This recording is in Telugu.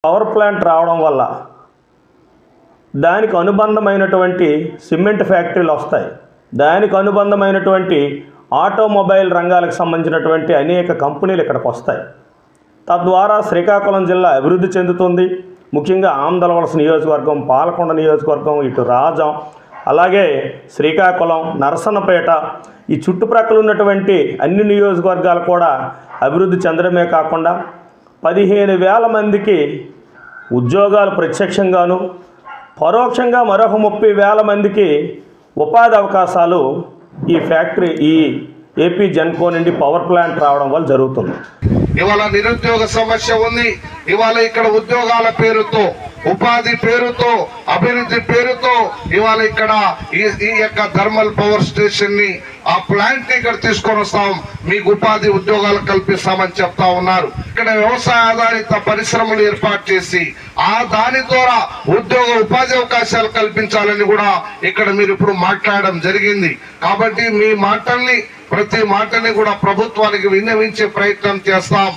పవర్ ప్లాంట్ రావడం వల్ల దానికి అనుబంధమైనటువంటి సిమెంట్ ఫ్యాక్టరీలు వస్తాయి. దానికి అనుబంధమైనటువంటి ఆటోమొబైల్ రంగాలకు సంబంధించినటువంటి అనేక కంపెనీలు ఇక్కడికి వస్తాయి. తద్వారా శ్రీకాకుళం జిల్లా అభివృద్ధి చెందుతుంది. ముఖ్యంగా ఆమదలవలస నియోజకవర్గం, పాలకొండ నియోజకవర్గం, ఇటు రాజం, అలాగే శ్రీకాకుళం, నరసన్నపేట, ఈ చుట్టుప్రక్కల ఉన్నటువంటి అన్ని నియోజకవర్గాలు కూడా అభివృద్ధి చెందడమే కాకుండా 15,000 మందికి ఉద్యోగాలు ప్రత్యక్షంగాను, పరోక్షంగా మరొక 30,000 మందికి ఉపాధి అవకాశాలు ఈ ఫ్యాక్టరీ, ఈ ఏపీ జెన్కో నుండి పవర్ ప్లాంట్ రావడం వల్ల జరుగుతుంది. ఇవాళ నిరుద్యోగ సమస్య ఉంది. ఇవాళ ఇక్కడ ఉద్యోగాల పేరుతో, ఉపాధి పేరుతో, అభివృద్ధి పేరుతో ఇవాళ ఇక్కడ ఈ యొక్క థర్మల్ పవర్ స్టేషన్ ని, ఆ ప్లాంట్ ని ఇక్కడ తీసుకొని వస్తాం, మీకు ఉపాధి ఉద్యోగాలు కల్పిస్తామని చెప్తా ఉన్నారు. ఇక్కడ వ్యవసాయ ఆధారిత పరిశ్రమలు ఏర్పాటు చేసి ఆ దాని ద్వారా ఉద్యోగ ఉపాధి అవకాశాలు కల్పించాలని కూడా ఇక్కడ మీరు ఇప్పుడు మాట్లాడడం జరిగింది. కాబట్టి మీ మాటల్ని, ప్రతి మాటని కూడా ప్రభుత్వానికి విన్నవించే ప్రయత్నం చేస్తాం.